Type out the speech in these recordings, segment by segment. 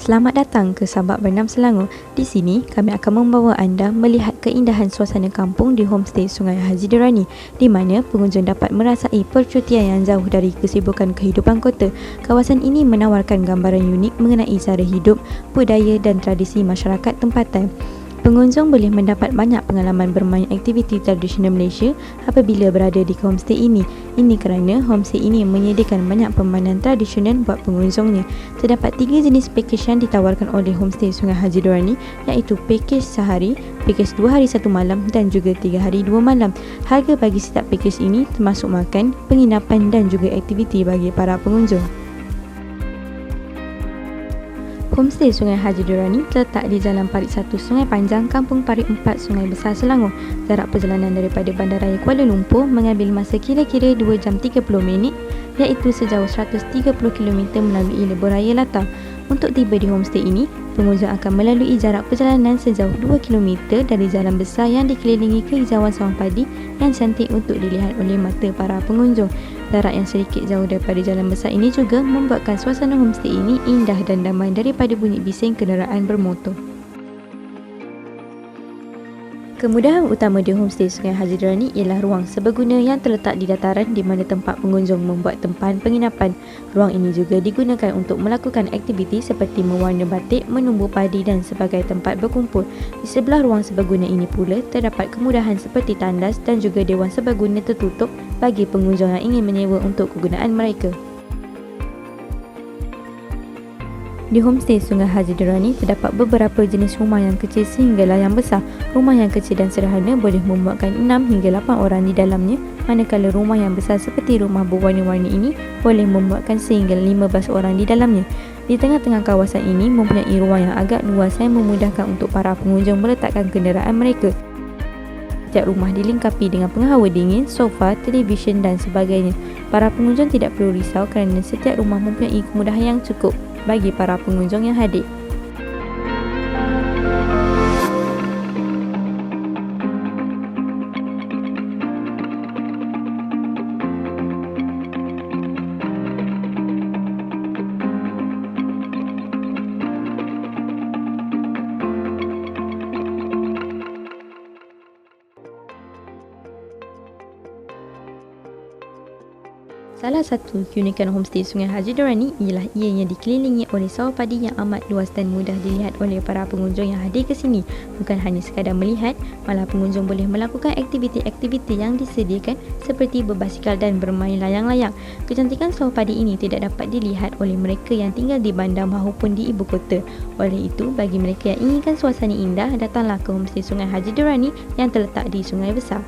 Selamat datang ke Sabak Bernam Selangor. Di sini, kami akan membawa anda melihat keindahan suasana kampung di homestay Sungai Haji Durrani, di mana pengunjung dapat merasai percutian yang jauh dari kesibukan kehidupan kota. Kawasan ini menawarkan gambaran unik mengenai cara hidup, budaya dan tradisi masyarakat tempatan. Pengunjung boleh mendapat banyak pengalaman bermain aktiviti tradisional Malaysia apabila berada di homestay ini. Ini kerana homestay ini menyediakan banyak permainan tradisional buat pengunjungnya. Terdapat 3 jenis pakej yang ditawarkan oleh homestay Sungai Haji Durrani, iaitu pakej sehari, pakej 2 hari 1 malam dan juga 3 hari 2 malam. Harga bagi setiap pakej ini termasuk makan, penginapan dan juga aktiviti bagi para pengunjung. Homestay Sungai Haji Durrani terletak di Jalan Parit 1 Sungai Panjang, Kampung Parit 4, Sungai Besar, Selangor. Jarak perjalanan daripada Bandaraya Kuala Lumpur mengambil masa kira-kira 2 jam 30 minit, iaitu sejauh 130 km melalui Lebuh-Raya Latah. Untuk tiba di homestay ini, pengunjung akan melalui jarak perjalanan sejauh 2 km dari jalan besar yang dikelilingi kehijauan sawah padi yang cantik untuk dilihat oleh mata para pengunjung. Jarak yang sedikit jauh daripada jalan besar ini juga membuatkan suasana homestay ini indah dan damai daripada bunyi bising kenderaan bermotor. Kemudahan utama di homestay Sungai Haji Durrani ialah ruang serbaguna yang terletak di dataran di mana tempat pengunjung membuat tempahan penginapan. Ruang ini juga digunakan untuk melakukan aktiviti seperti mewarna batik, menumbuk padi dan sebagai tempat berkumpul. Di sebelah ruang serbaguna ini pula terdapat kemudahan seperti tandas dan juga dewan serbaguna tertutup bagi pengunjung yang ingin menyewa untuk kegunaan mereka. Di homestay Sungai Haji Durrani terdapat beberapa jenis rumah yang kecil sehinggalah yang besar. Rumah yang kecil dan sederhana boleh memuatkan 6 hingga 8 orang di dalamnya, manakala rumah yang besar seperti rumah berwarna-warni ini boleh memuatkan sehingga 15 orang di dalamnya. Di tengah-tengah kawasan ini mempunyai ruang yang agak luas yang memudahkan untuk para pengunjung meletakkan kenderaan mereka. Setiap rumah dilengkapi dengan penghawa dingin, sofa, televisyen dan sebagainya. Para pengunjung tidak perlu risau kerana setiap rumah mempunyai kemudahan yang cukup bagi para pengunjung yang hadir. Salah satu keunikan homestay Sungai Haji Durrani ialah ianya dikelilingi oleh sawah padi yang amat luas dan mudah dilihat oleh para pengunjung yang hadir ke sini. Bukan hanya sekadar melihat, malah pengunjung boleh melakukan aktiviti-aktiviti yang disediakan seperti berbasikal dan bermain layang-layang. Kecantikan sawah padi ini tidak dapat dilihat oleh mereka yang tinggal di bandar maupun di ibu kota. Oleh itu, bagi mereka yang inginkan suasana indah, datanglah ke homestay Sungai Haji Durrani yang terletak di Sungai Besar.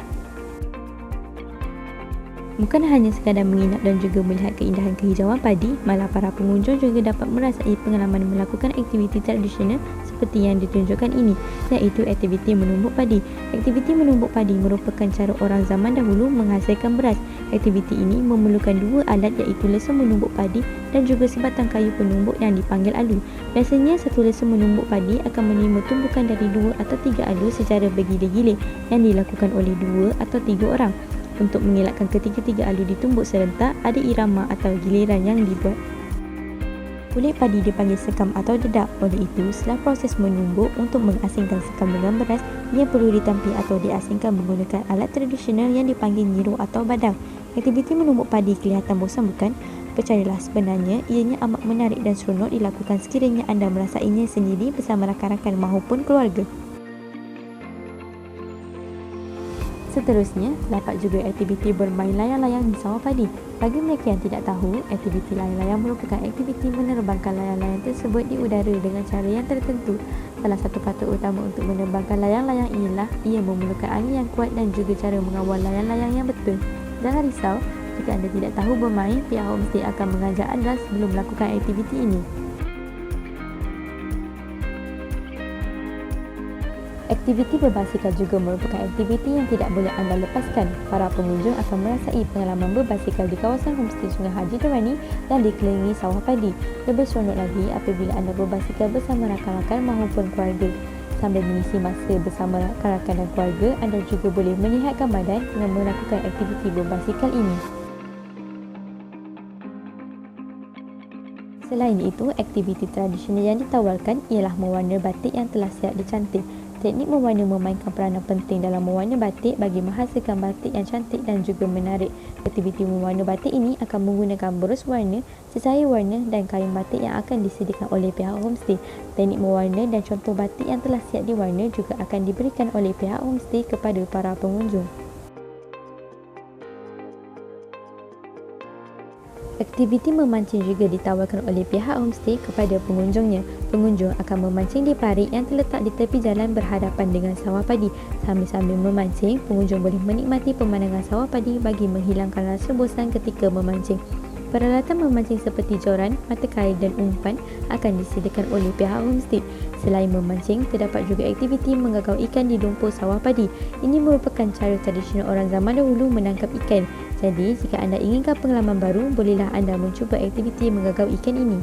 Bukan hanya sekadar menginap dan juga melihat keindahan kehijauan padi, malah para pengunjung juga dapat merasai pengalaman melakukan aktiviti tradisional seperti yang ditunjukkan ini, iaitu aktiviti menumbuk padi. Aktiviti menumbuk padi merupakan cara orang zaman dahulu menghasilkan beras. Aktiviti ini memerlukan 2 alat, iaitu lesung menumbuk padi dan juga sebatang kayu penumbuk yang dipanggil alu. Biasanya satu lesung menumbuk padi akan menerima tumbukan dari 2 atau 3 alu secara bergilir-gilir yang dilakukan oleh 2 atau 3 orang. Untuk mengelakkan ketiga-tiga alu ditumbuk serentak, ada irama atau giliran yang dibuat. Kulit padi dipanggil sekam atau dedak. Oleh itu, setelah proses menumbuk, untuk mengasingkan sekam dengan beras, ia perlu ditampi atau diasingkan menggunakan alat tradisional yang dipanggil nyiru atau badang. Aktiviti menumbuk padi kelihatan bosan, bukan? Percayalah, sebenarnya ianya amat menarik dan seronok dilakukan sekiranya anda merasainya sendiri bersama rakan-rakan maupun keluarga. Seterusnya, terdapat juga aktiviti bermain layang-layang di sawah padi. Bagi mereka yang tidak tahu, aktiviti layang-layang merupakan aktiviti menerbangkan layang-layang tersebut di udara dengan cara yang tertentu. Salah satu faktor utama untuk menerbangkan layang-layang ialah ia memerlukan angin yang kuat dan juga cara mengawal layang-layang yang betul. Jangan risau, jika anda tidak tahu bermain, pihak homestay akan mengajar anda sebelum melakukan aktiviti ini. Aktiviti berbasikal juga merupakan aktiviti yang tidak boleh anda lepaskan. Para pengunjung akan merasai pengalaman berbasikal di kawasan homestay Sungai Haji Durrani dan dikelilingi sawah padi. Lebih seronok lagi apabila anda berbasikal bersama rakan-rakan maupun keluarga. Sambil mengisi masa bersama rakan-rakan dan keluarga, anda juga boleh menyihatkan badan dengan melakukan aktiviti berbasikal ini. Selain itu, aktiviti tradisional yang ditawarkan ialah mewarna batik yang telah siap dicanting. Teknik mewarna memainkan peranan penting dalam mewarna batik bagi menghasilkan batik yang cantik dan juga menarik. Aktiviti mewarna batik ini akan menggunakan berus warna, cecair warna dan kain batik yang akan disediakan oleh pihak homestay. Teknik mewarna dan contoh batik yang telah siap diwarna juga akan diberikan oleh pihak homestay kepada para pengunjung. Aktiviti memancing juga ditawarkan oleh pihak homestay kepada pengunjungnya. Pengunjung akan memancing di parit yang terletak di tepi jalan berhadapan dengan sawah padi. Sambil-sambil memancing, pengunjung boleh menikmati pemandangan sawah padi bagi menghilangkan rasa bosan ketika memancing. Peralatan memancing seperti joran, mata kail dan umpan akan disediakan oleh pihak homestay. Selain memancing, terdapat juga aktiviti menggagau ikan di lumpur sawah padi. Ini merupakan cara tradisional orang zaman dahulu menangkap ikan. Jadi, jika anda inginkan pengalaman baru, bolehlah anda mencuba aktiviti menggagau ikan ini.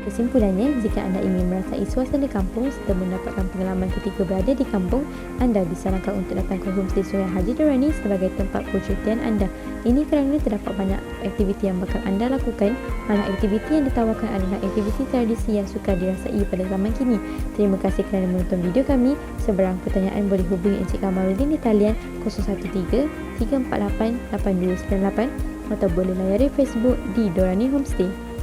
Kesimpulannya, jika anda ingin merasai suasana kampung serta mendapatkan pengalaman ketika berada di kampung, anda disarankan untuk datang ke Homestay Sungai Haji Durrani sebagai tempat percutian anda. Ini kerana terdapat banyak aktiviti yang bakal anda lakukan, malah aktiviti yang ditawarkan adalah aktiviti tradisi yang sukar dirasai pada zaman kini. Terima kasih kerana menonton video kami. Sebarang pertanyaan boleh hubungi Encik Kamarudin di talian 013 348 8298 atau boleh layari Facebook di Dorani Homestay.